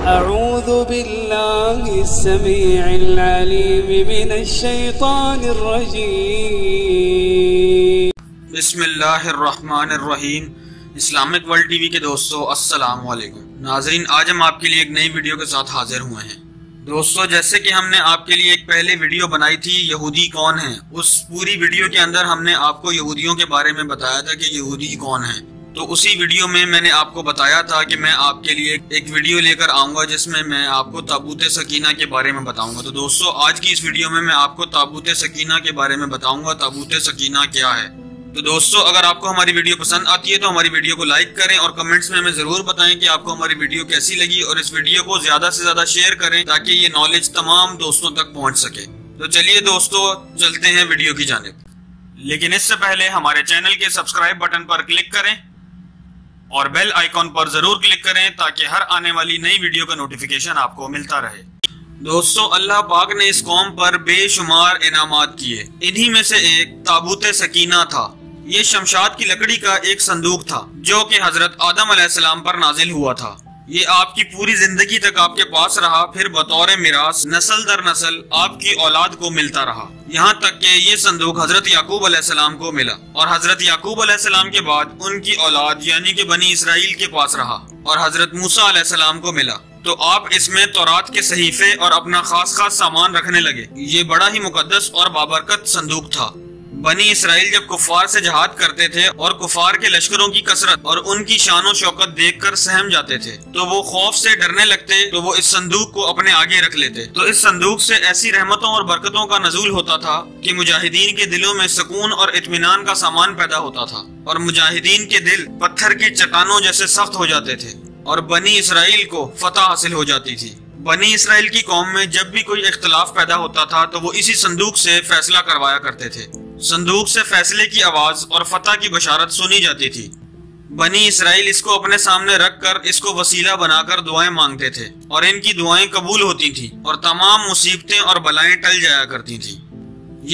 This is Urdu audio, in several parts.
أعوذ بالله السميع العليم من الشيطان الرجيم بسم اللہ الرحمن الرحیم۔ اسلامک ورلڈ ٹی وی کے دوستو السلام علیکم۔ ناظرین، آج ہم آپ کے لیے ایک نئی ویڈیو کے ساتھ حاضر ہوئے ہیں۔ دوستو، جیسے کہ ہم نے آپ کے لیے ایک پہلے ویڈیو بنائی تھی یہودی کون ہیں، اس پوری ویڈیو کے اندر ہم نے آپ کو یہودیوں کے بارے میں بتایا تھا کہ یہودی کون ہیں۔ تو اسی ویڈیو میں نے آپ کو بتایا تھا کہ میں آپ کے لیے ایک ویڈیو لے کر آؤں گا جس میں آپ کو تابوت سکینہ کے بارے میں بتاؤں گا۔ تو دوستو، آج کی اس ویڈیو میں آپ کو تابوت سکینہ کے بارے میں بتاؤں گا تابوت سکینہ کیا ہے۔ تو دوستو، اگر آپ کو ہماری ویڈیو پسند آتی ہے تو ہماری ویڈیو کو لائک کریں اور کمنٹس میں ہمیں ضرور بتائیں کہ آپ کو ہماری ویڈیو کیسی لگی، اور اس ویڈیو کو زیادہ سے زیادہ شیئر کریں تاکہ یہ نالج تمام دوستوں تک پہنچ سکے۔ تو چلیے دوستو، چلتے ہیں ویڈیو کی جانب، لیکن اس سے پہلے ہمارے چینل کے سبسکرائب بٹن پر کلک کریں اور بیل آئیکن پر ضرور کلک کریں تاکہ ہر آنے والی نئی ویڈیو کا نوٹیفیکیشن آپ کو ملتا رہے۔ دوستو، اللہ پاک نے اس قوم پر بے شمار انعامات کیے، انہی میں سے ایک تابوت سکینہ تھا۔ یہ شمشاد کی لکڑی کا ایک صندوق تھا جو کہ حضرت آدم علیہ السلام پر نازل ہوا تھا۔ یہ آپ کی پوری زندگی تک آپ کے پاس رہا، پھر بطور میراث نسل در نسل آپ کی اولاد کو ملتا رہا، یہاں تک کہ یہ صندوق حضرت یعقوب علیہ السلام کو ملا، اور حضرت یعقوب علیہ السلام کے بعد ان کی اولاد یعنی کہ بنی اسرائیل کے پاس رہا اور حضرت موسیٰ علیہ السلام کو ملا۔ تو آپ اس میں تورات کے صحیفے اور اپنا خاص سامان رکھنے لگے۔ یہ بڑا ہی مقدس اور بابرکت صندوق تھا۔ بنی اسرائیل جب کفار سے جہاد کرتے تھے اور کفار کے لشکروں کی کثرت اور ان کی شان و شوکت دیکھ کر سہم جاتے تھے تو وہ خوف سے ڈرنے لگتے، تو وہ اس صندوق کو اپنے آگے رکھ لیتے۔ تو اس صندوق سے ایسی رحمتوں اور برکتوں کا نزول ہوتا تھا کہ مجاہدین کے دلوں میں سکون اور اطمینان کا سامان پیدا ہوتا تھا، اور مجاہدین کے دل پتھر کی چٹانوں جیسے سخت ہو جاتے تھے اور بنی اسرائیل کو فتح حاصل ہو جاتی تھی۔ بنی اسرائیل کی قوم میں جب بھی کوئی اختلاف پیدا ہوتا تھا تو وہ اسی صندوق سے فیصلہ کروایا کرتے تھے۔ صندوق سے فیصلے کی آواز اور فتح کی بشارت سنی جاتی تھی۔ بنی اسرائیل اس کو اپنے سامنے رکھ کر اس کو وسیلہ بنا کر دعائیں مانگتے تھے، اور ان کی دعائیں قبول ہوتی تھیں اور تمام مصیبتیں اور بلائیں ٹل جایا کرتی تھیں۔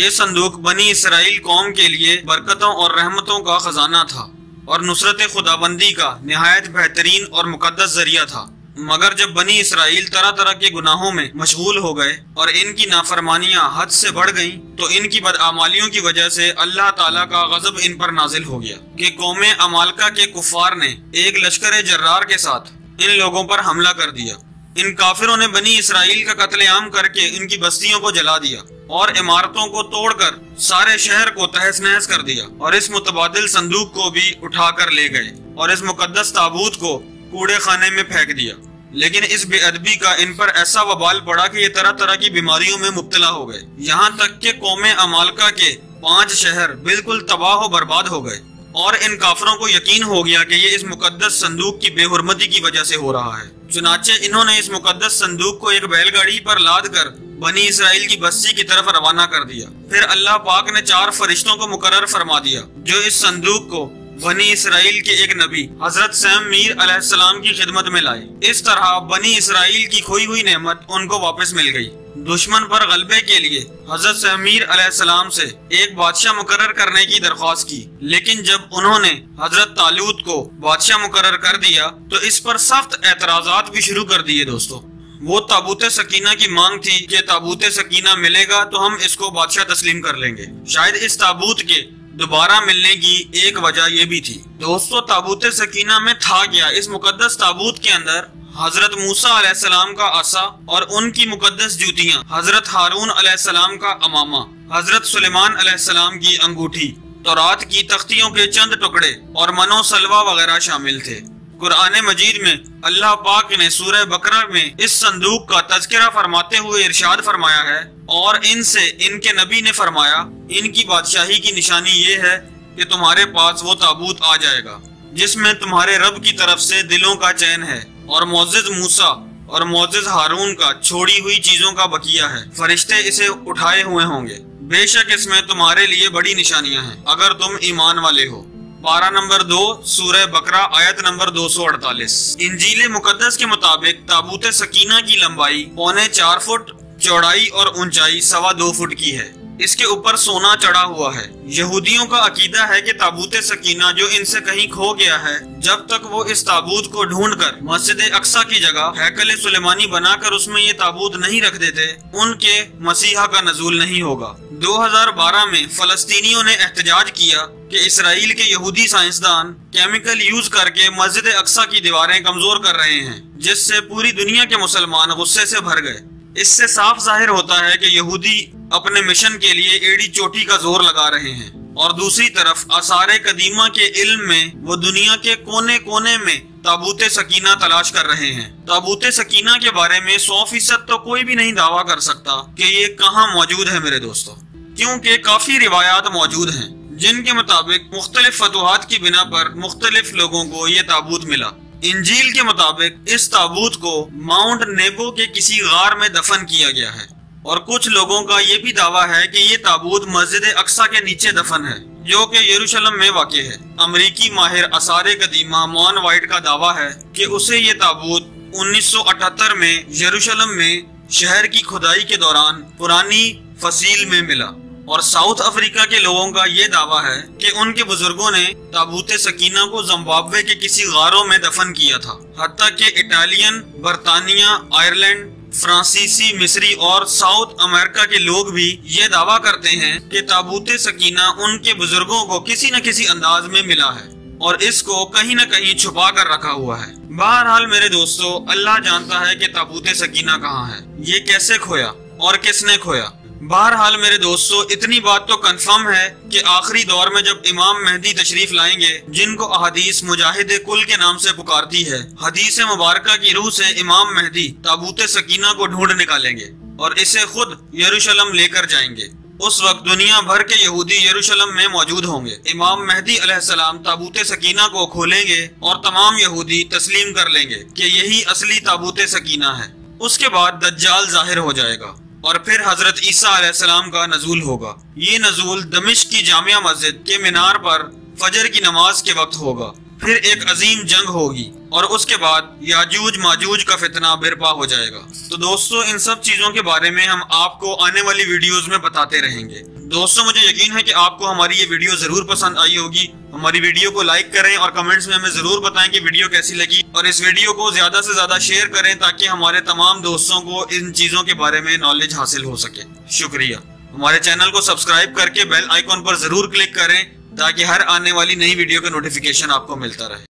یہ صندوق بنی اسرائیل قوم کے لیے برکتوں اور رحمتوں کا خزانہ تھا اور نصرت خداوندی کا نہایت بہترین اور مقدس ذریعہ تھا۔ مگر جب بنی اسرائیل طرح طرح کے گناہوں میں مشغول ہو گئے اور ان کی نافرمانیاں حد سے بڑھ گئیں تو ان کی بدعمالیوں کی وجہ سے اللہ تعالیٰ کا غضب ان پر نازل ہو گیا کہ قوم عمالقہ کے کفار نے ایک لشکر جرار کے ساتھ ان لوگوں پر حملہ کر دیا۔ ان کافروں نے بنی اسرائیل کا قتل عام کر کے ان کی بستیوں کو جلا دیا اور عمارتوں کو توڑ کر سارے شہر کو تہس نہس کر دیا، اور اس متبادل صندوق کو بھی اٹھا کر لے گئے اور اس مقدس تابوت کو کوڑے خانے میں پھینک دیا۔ لیکن اس بے ادبی کا ان پر ایسا وبال پڑا کہ یہ طرح طرح کی بیماریوں میں مبتلا ہو گئے، یہاں تک کہ قوم عمالقہ کے 5 شہر بالکل تباہ و برباد ہو گئے، اور ان کافروں کو یقین ہو گیا کہ یہ اس مقدس صندوق کی بے حرمتی کی وجہ سے ہو رہا ہے۔ چنانچہ انہوں نے اس مقدس صندوق کو ایک بیل گاڑی پر لاد کر بنی اسرائیل کی بستی کی طرف روانہ کر دیا۔ پھر اللہ پاک نے 4 فرشتوں کو مقرر فرما دیا جو اس صندوق کو بنی اسرائیل کے ایک نبی حضرت سیم میر علیہ السلام کی خدمت میں لائے۔ اس طرح بنی اسرائیل کی کھوئی ہوئی نعمت ان کو واپس مل گئی۔ دشمن پر غلبے کے لیے حضرت سیم میر علیہ السلام سے ایک بادشاہ مقرر کرنے کی درخواست کی، لیکن جب انہوں نے حضرت طالوت کو بادشاہ مقرر کر دیا تو اس پر سخت اعتراضات بھی شروع کر دیے۔ دوستو، وہ تابوت سکینہ کی مانگ تھی کہ تابوت سکینہ ملے گا تو ہم اس کو بادشاہ تسلیم کر لیں گے۔ شاید اس تابوت کے دوبارہ ملنے کی ایک وجہ یہ بھی تھی۔ دوستو، تابوت سکینہ میں تھا کیا؟ اس مقدس تابوت کے اندر حضرت موسیٰ علیہ السلام کا عصا اور ان کی مقدس جوتیاں، حضرت ہارون علیہ السلام کا امامہ، حضرت سلیمان علیہ السلام کی انگوٹھی، تورات کی تختیوں کے چند ٹکڑے اور منو سلوہ وغیرہ شامل تھے۔ قرآن مجید میں اللہ پاک نے سورہ بقرہ میں اس صندوق کا تذکرہ فرماتے ہوئے ارشاد فرمایا ہے، اور ان سے ان کے نبی نے فرمایا، ان کی بادشاہی کی نشانی یہ ہے کہ تمہارے پاس وہ تابوت آ جائے گا جس میں تمہارے رب کی طرف سے دلوں کا چین ہے، اور معزز موسیٰ اور معزز ہارون کا چھوڑی ہوئی چیزوں کا بقیہ ہے، فرشتے اسے اٹھائے ہوئے ہوں گے، بے شک اس میں تمہارے لیے بڑی نشانیاں ہیں اگر تم ایمان والے ہو۔ پارہ نمبر 2 سورہ بقرہ آیت نمبر 248۔ انجیل مقدس کے مطابق تابوت سکینہ کی لمبائی 4.25 فٹ، چوڑائی اور اونچائی 2.25 فٹ کی ہے۔ اس کے اوپر سونا چڑھا ہوا ہے۔ یہودیوں کا عقیدہ ہے کہ تابوت سکینہ جو ان سے کہیں کھو گیا ہے، جب تک وہ اس تابوت کو ڈھونڈ کر مسجد اقصی کی جگہ ہیکل سلیمانی بنا کر اس میں یہ تابوت نہیں رکھ دیتے، ان کے مسیحا کا نزول نہیں ہوگا۔ 2012 میں فلسطینیوں نے احتجاج کیا کہ اسرائیل کے یہودی سائنسدان کیمیکل یوز کر کے مسجد اقصی کی دیواریں کمزور کر رہے ہیں، جس سے پوری دنیا کے مسلمان غصے سے بھر گئے۔ اس سے صاف ظاہر ہوتا ہے کہ یہودی اپنے مشن کے لیے ایڑی چوٹی کا زور لگا رہے ہیں، اور دوسری طرف آثار قدیمہ کے علم میں وہ دنیا کے کونے کونے میں تابوت سکینہ تلاش کر رہے ہیں۔ تابوت سکینہ کے بارے میں 100% تو کوئی بھی نہیں دعویٰ کر سکتا کہ یہ کہاں موجود ہے میرے دوستو، کیونکہ کافی روایات موجود ہیں جن کے مطابق مختلف فتوحات کی بنا پر مختلف لوگوں کو یہ تابوت ملا۔ انجیل کے مطابق اس تابوت کو ماؤنٹ نیبو کے کسی غار میں دفن کیا گیا ہے، اور کچھ لوگوں کا یہ بھی دعویٰ ہے کہ یہ تابوت مسجد اقصی کے نیچے دفن ہے، جو کہ یروشلم میں واقع ہے۔ امریکی ماہر آثار قدیمہ مون وائٹ کا دعویٰ ہے کہ اسے یہ تابوت 1978 میں یروشلم میں شہر کی کھدائی کے دوران پرانی فصیل میں ملا، اور ساؤتھ افریقہ کے لوگوں کا یہ دعویٰ ہے کہ ان کے بزرگوں نے تابوت سکینہ کو زمبابوے کے کسی غاروں میں دفن کیا تھا، حتیٰ کہ اٹالین، برطانیہ، آئرلینڈ، فرانسیسی، مصری اور ساؤتھ امریکہ کے لوگ بھی یہ دعویٰ کرتے ہیں کہ تابوت سکینہ ان کے بزرگوں کو کسی نہ کسی انداز میں ملا ہے، اور اس کو کہیں نہ کہیں چھپا کر رکھا ہوا ہے۔ بہرحال میرے دوستو، اللہ جانتا ہے کہ تابوت سکینہ کہاں ہے، یہ کیسے کھویا اور کس نے کھویا۔ بہرحال میرے دوستو، اتنی بات تو کنفرم ہے کہ آخری دور میں جب امام مہدی تشریف لائیں گے، جن کو احادیث مجاہد کل کے نام سے پکارتی ہے، حدیث مبارکہ کی روح سے امام مہدی تابوت سکینہ کو ڈھونڈ نکالیں گے اور اسے خود یروشلم لے کر جائیں گے۔ اس وقت دنیا بھر کے یہودی یروشلم میں موجود ہوں گے۔ امام مہدی علیہ السلام تابوت سکینہ کو کھولیں گے اور تمام یہودی تسلیم کر لیں گے کہ یہی اصلی تابوت سکینہ ہے۔ اس کے بعد دجال ظاہر ہو جائے گا، اور پھر حضرت عیسیٰ علیہ السلام کا نزول ہوگا۔ یہ نزول دمشق کی جامع مسجد کے مینار پر فجر کی نماز کے وقت ہوگا۔ پھر ایک عظیم جنگ ہوگی، اور اس کے بعد یاجوج ماجوج کا فتنہ برپا ہو جائے گا۔ تو دوستو، ان سب چیزوں کے بارے میں ہم آپ کو آنے والی ویڈیوز میں بتاتے رہیں گے۔ دوستو، مجھے یقین ہے کہ آپ کو ہماری یہ ویڈیو ضرور پسند آئی ہوگی۔ ہماری ویڈیو کو لائک کریں اور کمنٹس میں ہمیں ضرور بتائیں کہ ویڈیو کیسی لگی، اور اس ویڈیو کو زیادہ سے زیادہ شیئر کریں تاکہ ہمارے تمام دوستوں کو ان چیزوں کے بارے میں نالج حاصل ہو سکے۔ شکریہ۔ ہمارے چینل کو سبسکرائب کر کے بیل آئیکن پر ضرور کلک کریں تاکہ ہر آنے والی نئی ویڈیو کا نوٹیفیکیشن آپ کو ملتا رہے۔